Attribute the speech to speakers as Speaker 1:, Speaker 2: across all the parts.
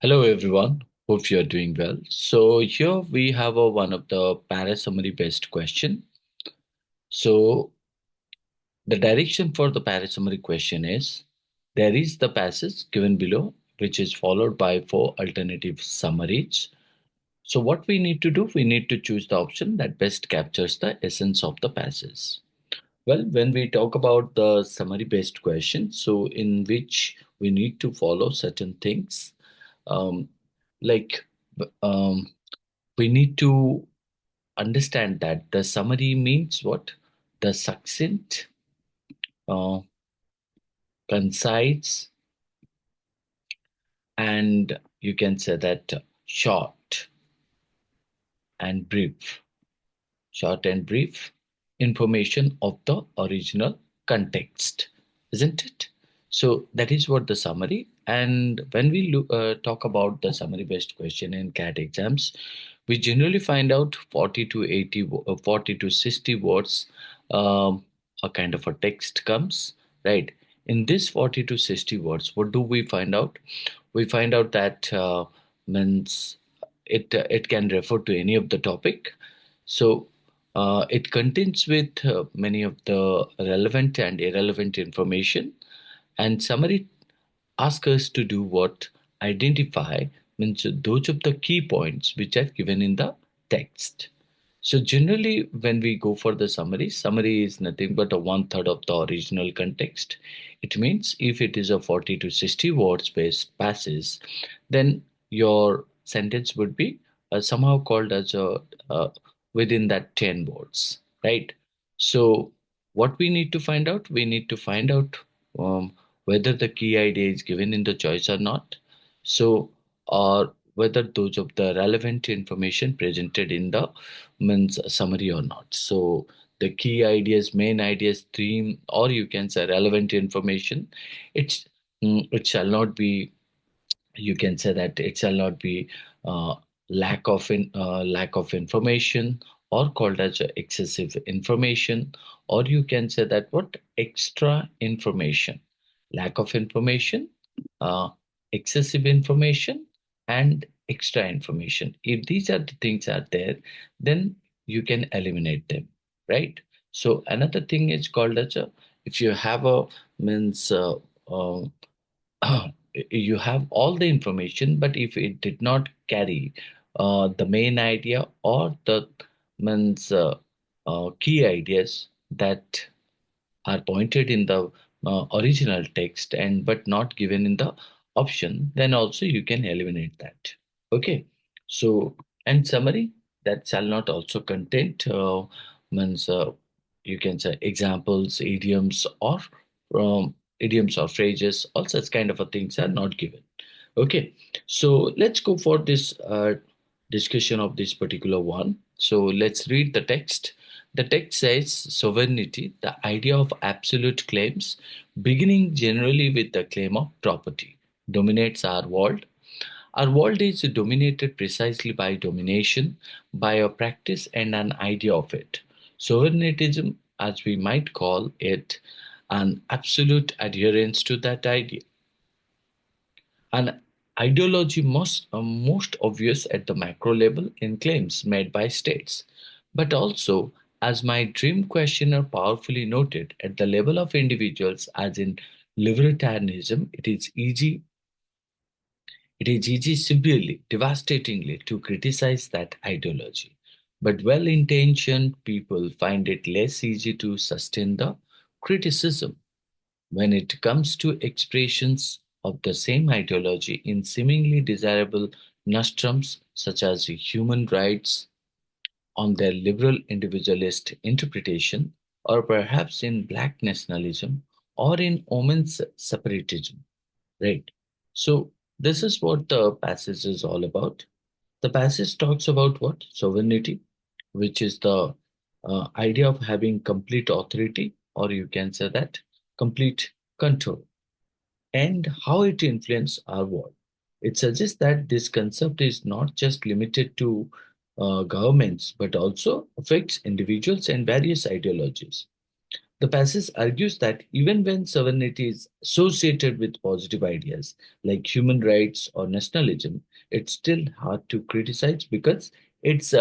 Speaker 1: Hello everyone, hope you are doing well. So here we have one of the para summary based question. So the direction for the para summary question is there is the passage given below which is followed by four alternative summaries. So what we need to do, we need to choose the option that best captures the essence of the passage. Well, when we talk about the summary based question, so in which we need to follow certain things, um, like um, we need to understand that the summary means what? The succinct, uh, concise, and you can say that short and brief. Short and brief information of the original context, isn't it? So that is what the summary. And when we talk about the summary based question in CAT exams, we generally find out 40 to 80, 40 to 60 words, a kind of a text comes, right? In this 40 to 60 words, what do we find out? We find out that means it can refer to any of the topic. So it contains with many of the relevant and irrelevant information, and summary asks us to do what? Identify means those of the key points which are given in the text. So generally, when we go for the summary is nothing but a one third of the original context. It means if it is a 40 to 60 words based passage, then your sentence would be somehow called as a within that 10 words, right? So what we need to find out? We need to find out whether the key idea is given in the choice or not. So, or whether those of the relevant information presented in the means summary or not. So the key ideas, main ideas, theme, or you can say relevant information, it's it shall not be, you can say that it shall not be uh, lack of information, or called as excessive information, or you can say that what extra information, lack of information, uh, excessive information, and extra information. If these are the things are there, then you can eliminate them, right? So another thing is called as a, if you have a means uh, you have all the information, but if it did not carry the main idea or the means key ideas that are pointed in the original text and but not given in the option, then also you can eliminate that. Okay, so and summary that shall not also contain means you can say examples, idioms or phrases, all such kind of a things are not given. Okay, so let's go for this discussion of this particular one. So let's read the text. The text says sovereignty, the idea of absolute claims, beginning generally with the claim of property, dominates our world. Our world is dominated precisely by domination, by a practice and an idea of it. Sovereigntism, as we might call it, an absolute adherence to that idea. An ideology most obvious at the macro level in claims made by states, but also, as my dream questioner powerfully noted, at the level of individuals, as in libertarianism, it is easy severely, devastatingly to criticize that ideology. But well intentioned people find it less easy to sustain the criticism when it comes to expressions of the same ideology in seemingly desirable nostrums such as human rights, on their liberal individualist interpretation, or perhaps in black nationalism or in women's separatism, right? So, this is what the passage is all about. The passage talks about what? Sovereignty, which is the idea of having complete authority, or you can say that complete control, and how it influences our world. It suggests that this concept is not just limited to governments, but also affects individuals and various ideologies. The passage argues that even when sovereignty is associated with positive ideas like human rights or nationalism, it's still hard to criticize because it's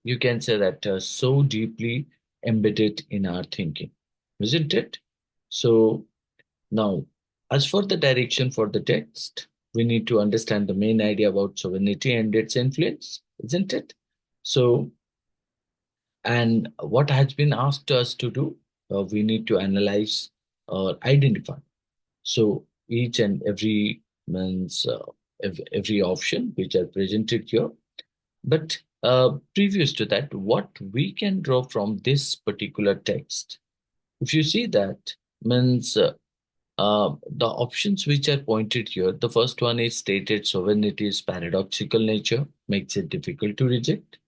Speaker 1: you can say that so deeply embedded in our thinking, isn't it? So now, as for the direction for the text, we need to understand the main idea about sovereignty and its influence, isn't it? So, and what has been asked us to do, we need to analyze or identify. So each and every means every option which are presented here. But previous to that, what we can draw from this particular text, if you see that means the options which are pointed here, the first one is stated sovereignty's paradoxical nature makes it difficult to reject,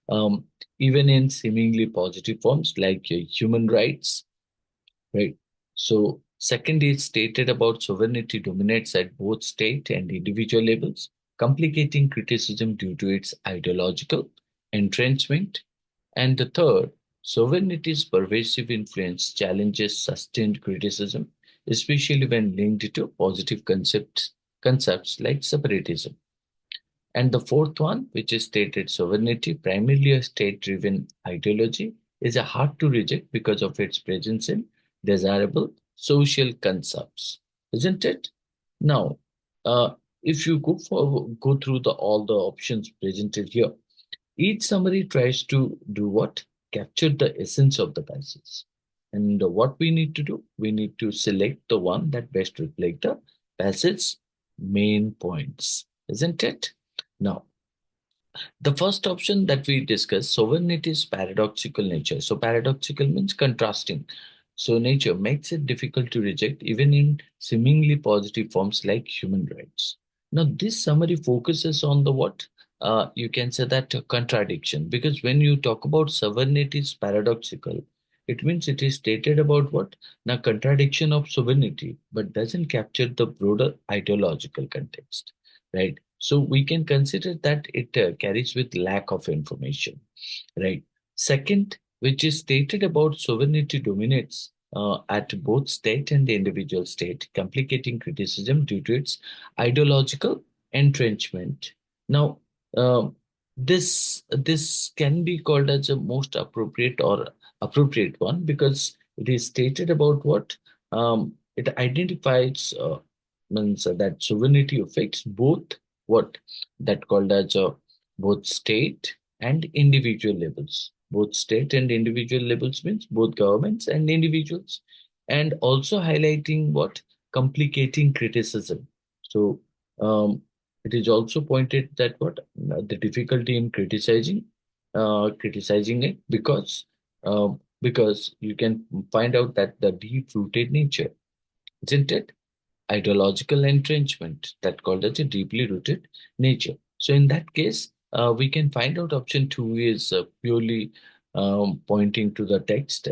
Speaker 1: um, even in seemingly positive forms like human rights, right? So, second is stated about sovereignty dominates at both state and individual levels, complicating criticism due to its ideological entrenchment. And the third, sovereignty's pervasive influence challenges sustained criticism, especially when linked to positive concepts like separatism. And the fourth one, which is stated sovereignty, primarily a state driven ideology, is a hard to reject because of its presence in desirable social concepts, isn't it? Now, uh, if you go through all the options presented here, each summary tries to do what? Capture the essence of the passage. And what we need to do, we need to select the one that best reflect the passage main points, isn't it? Now, the first option that we discussed, sovereignty is paradoxical nature. So paradoxical means contrasting. So nature makes it difficult to reject even in seemingly positive forms like human rights. Now this summary focuses on the what? You can say that contradiction, because when you talk about sovereignty is paradoxical, it means it is stated about what? Now contradiction of sovereignty, but doesn't capture the broader ideological context, right? So we can consider that it carries with lack of information, right? Second, which is stated about sovereignty dominates at both state and the individual state, complicating criticism due to its ideological entrenchment. Now, um, this can be called as a most appropriate one because it is stated about what it identifies means that sovereignty affects both what that called as both state and individual levels. Both state and individual levels means both governments and individuals, and also highlighting what complicating criticism. So it is also pointed that what the difficulty in criticizing it because you can find out that the deep-rooted nature, isn't it? Ideological entrenchment that called as a deeply rooted nature. So in that case, we can find out option two is purely pointing to the text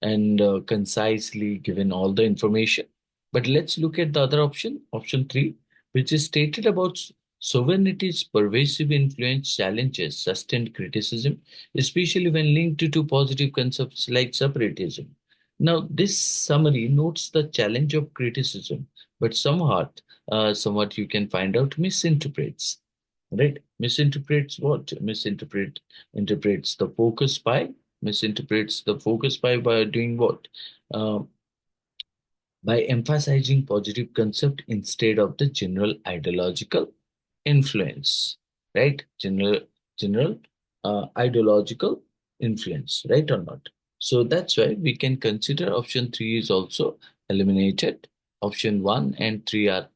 Speaker 1: and concisely given all the information. But let's look at the other option, option three, which is stated about sovereignty's pervasive influence challenges sustained criticism, especially when linked to positive concepts like separatism. Now, this summary notes the challenge of criticism, but somewhat you can find out misinterprets, right? Misinterprets what? Interprets the focus misinterprets the focus by doing what? Uh, by emphasizing positive concept instead of the general ideological influence, right? General ideological influence, right or not? So that's why we can consider option three is also eliminated. Option one and three are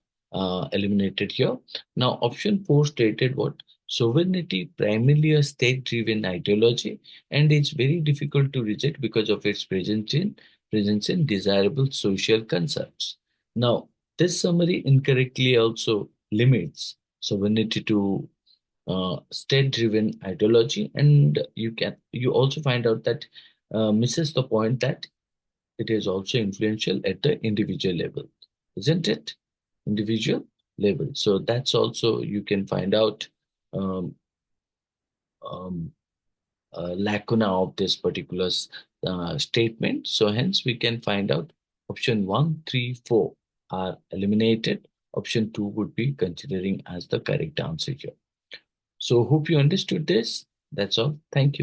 Speaker 1: eliminated here. Now, option four stated what? Sovereignty primarily a state-driven ideology, and it's very difficult to reject because of its presence in desirable social concepts. Now, this summary incorrectly also limits sovereignty to state-driven ideology, and you also find out that misses the point that it is also influential at the individual level, isn't it? Individual level. So that's also you can find out um, um, lacuna of this particular statement. So hence we can find out option 1, 3, 4 are eliminated. Option 2 would be considering as the correct answer here. So hope you understood this. That's all. Thank you.